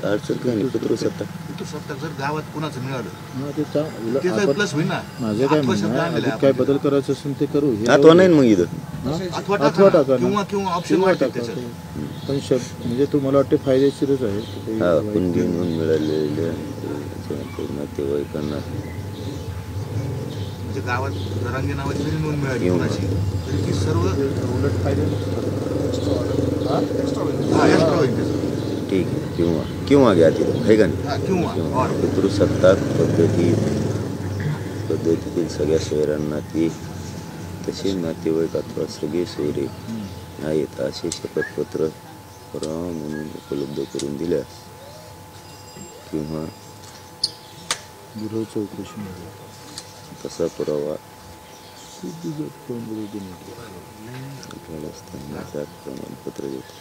अडचण काय नाही. पितृसत्ता जर गावात कुणाचं मिळालं प्लस होईल ना. माझं काय म्हणणं आहे, अधिक काय बदल करायचं असेल ते करू. आठवा नाही मग इथं अथवा टाका किंवा ऑप्शन वाटतं त्याच्यात. पण म्हणजे तुम्हाला वाटते फायदेशीरच आहे. हा कुणबी नोंद मिळालेल्या नातेवाईकांना म्हणजे गावात जरांगे नावाची जरी नोंद मिळाली कोणाची तरी ती सर्व उलट फायदे ठीक आहे. किंवा घ्या तिथं आहे का नाही. किंवा पितृसत्ताक पद्धतीतील सगळ्या सोयऱ्यांना ती तसे नातेवाईक अथवा सगळे सोयरे आहेत असे शपथपत्र पुरावा म्हणून उपलब्ध करून दिल्यास किंवा गृह चौकशीमध्ये तसा पुरावा प्रमाणपत्र देतो.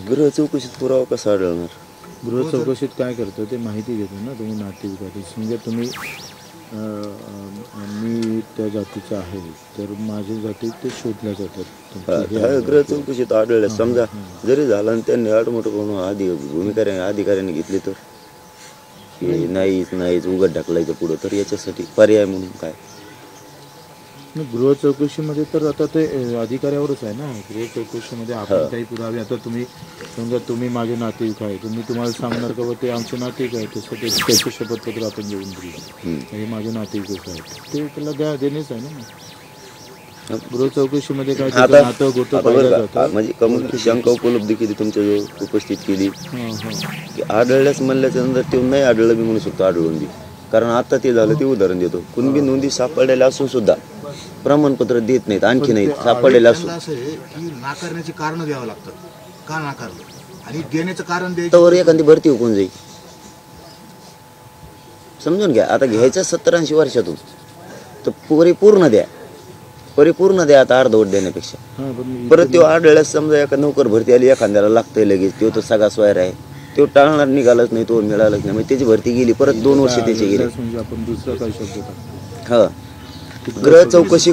गृह चौकशीत पुरावा कसा आढळणार. गृह चौकशीत काय करतं ते माहिती घेतो ना तुम्ही नातेवाईकाची. समजा तुम्ही मी त्या जातीचा आहे तर माझ्या जातीत ते शोधल्या जातात. गृह चौकशीत आढळल्या समजा जरी झाला आणि त्यांनी आडमोठं करून अधिकाऱ्याने घेतली तर नाहीच उघड ढकलायचं पुढं तर याच्यासाठी पर्याय म्हणून काय. गृह चौकशीमध्ये तर आता ते अधिकाऱ्यावरच आहे ना. गृह चौकशीमध्ये आपण काही पुरावे आता तुम्ही समजा तुम्ही माझे नातेवाईक आहे तर मी तुम्हाला सांगणार का ते आमचे नातेवाईक आहे त्याचं शपथपत्र आपण घेऊन दिलं हे माझे नातेवाईकच आहेत ते त्याला देणेच आहे ना. गृह चौकशीमध्ये काय नातं गोतं पाहिलं जातं म्हणजे कमी शंका उपलब्ध केली तुमच्याजवळ उपस्थित केली की आढळल्यास म्हणल्याच्या नंतर ते नाही आढळलं मी म्हणू शकतो आढळून दे. कारण आता ते झालं ते उदाहरण देतो. कुणबी नोंदी सापडलेल्या असून सुद्धा प्रमाणपत्र देत नाहीत आणखी नाहीत सापडलेलं असून असं आहे की नाकारण्याची कारण द्यावं लागतं. का नाकारलं आणि देण्याचं कारण द्यायचं तर एखादी भरती होऊन जाईल. समजून घ्या आता घ्यायचं 70-80 वर्षातून तर परिपूर्ण द्या आता अर्धवट देण्यापेक्षा. परत तो आढळल्यास समजा एका नोकर भरती आली एखाद्याला लागतंय लगेच तो तर सगळा स्वायर आहे तो टाळणार निघालाच नाही तो मिळालाच नाही म्हणजे त्याची भरती गेली परत 2 वर्ष त्याची गेली. हा गृह चौकशी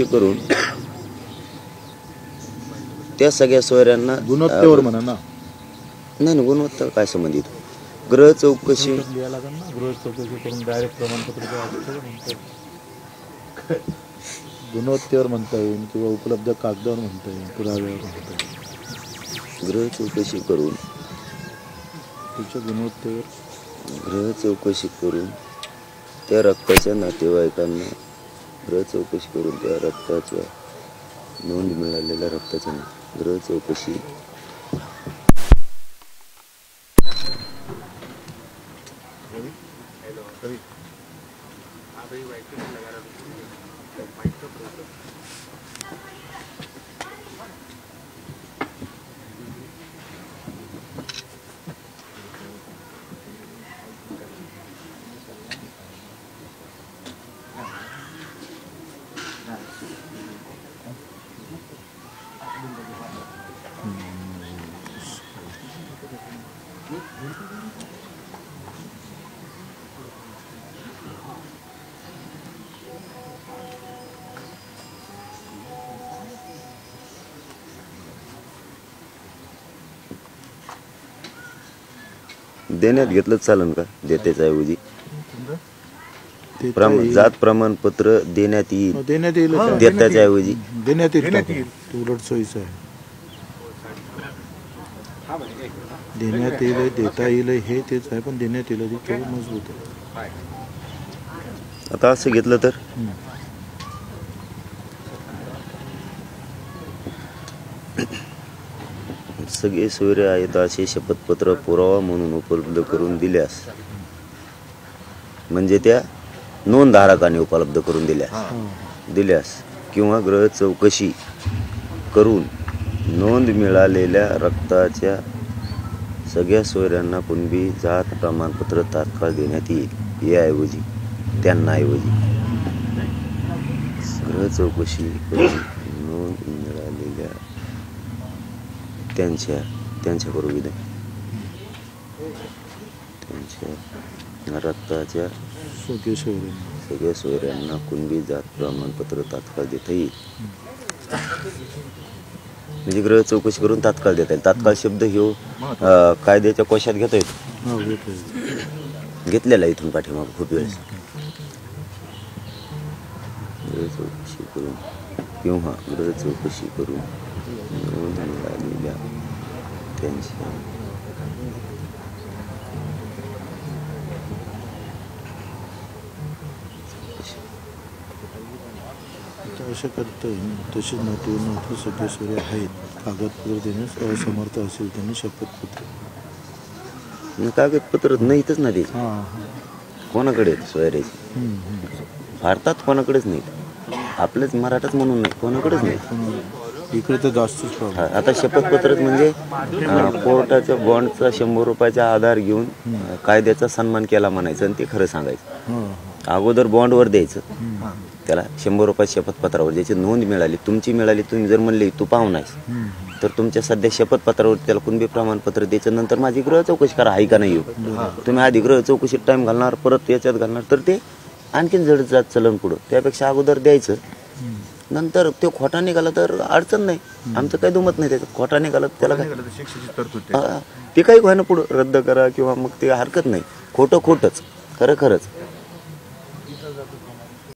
करून त्या सगळ्या सोयऱ्यांना गुणवत्तेवर म्हणा ना. नाही गुणवत्ता काय संबंधित. गृह चौकशी करून डायरेक्ट प्रमाणपत्र गुणवत्तेवर म्हणता येईल किंवा उपलब्ध कागदावर म्हणता येईल पुराव्यावर म्हणता येईल. गृह चौकशी करून त्याच्या गुणवत्तेवर गृह चौकशी करून त्या रक्ताच्या नातेवाईकांना गृह चौकशी करून त्या रक्ताच्या नोंद मिळालेल्या रक्ताच्या गृह चौकशी देण्यात घेतलं चालन का देत्याच्या ऐवजी जात प्रमाणपत्र देण्यात येईल देत्याच्या ऐवजी देण्यात येईल उलट सोयीचं आहे. देण्यात येईल देता येईल हे तेच आहे पण देण्यात येईल थोडं मजबूत आहे. आता असं घेतलं तर सगळे सोयरे आहेत असे शपथपत्र पुरावा म्हणून उपलब्ध करून दिल्यास म्हणजे त्या नोंदधारकाने उपलब्ध करून दिल्यास किंवा गृह चौकशी करून नोंद मिळालेल्या रक्ताच्या सगळ्या सोयऱ्यांना कुणबी जात प्रमाणपत्र तात्काळ देण्यात येईल याऐवजी त्यांनाऐवजी गृह चौकशी करून नोंद मिळालेल्या त्यांच्या बरोबर त्यांच्या रक्ताच्या सगळे शहरी सगळ्या सोयऱ्यांना कुणबी जात प्रमाणपत्र तात्काळ देता येईल. म्हणजे गृह चौकशी करून तात्काळ देता येईल. तात्काळ शब्द ह्यो कायद्याच्या कोशात घेता येतो. घेतलेला आहे इथून पाठीमाग खूप वेळेस. गृह चौकशी करून किंवा गृह चौकशी करून नोंद मिळालेल्या त्यांच्या अशा करता येईल. तसेच नोटीवर सगळे सोयरे आहेत, कागदपत्र देण्यास असमर्थ असेल त्यांनी शपथपत्र. कागदपत्र नाहीतच ना ते. कोणाकडे आहेत सोयऱ्याची? भारतात कोणाकडेच नाहीत. आपलेच मराठाच म्हणून नाही, कोणाकडेच नाही. इकडे तर जास्तच प्रॉब्लेम. आता शपथपत्रच म्हणजे कोर्टाच्या बॉन्डचा 100 रुपयाचा आधार घेऊन कायद्याचा सन्मान केला म्हणायचं आणि ते खरं सांगायचं. अगोदर बॉन्डवर द्यायचं त्याला 100 रुपये शपथपत्रावर, ज्याची नोंद मिळाली तुमची मिळाली. तुम्ही जर म्हणले तू पाहून आहेस तर तुमच्या सध्या शपथपत्रावर त्याला कुणबी प्रमाणपत्र द्यायचं. नंतर माझी गृह चौकशी करा, आहे का नाही हो. तुम्ही आधी गृह चौकशीत टाइम घालणार, परत याच्यात घालणार, तर ते आणखीन जड जात चलन पुढं. त्यापेक्षा अगोदर द्यायचं, नंतर तो खोटा निघाला तर अडचण नाही. आमचं काही दुमत नाही त्याचं. खोटा निघाला त्याला काय ते काही व्हायना पुढं रद्द करा किंवा मग ते हरकत नाही. खोटं खोटंच, खरं खरंच.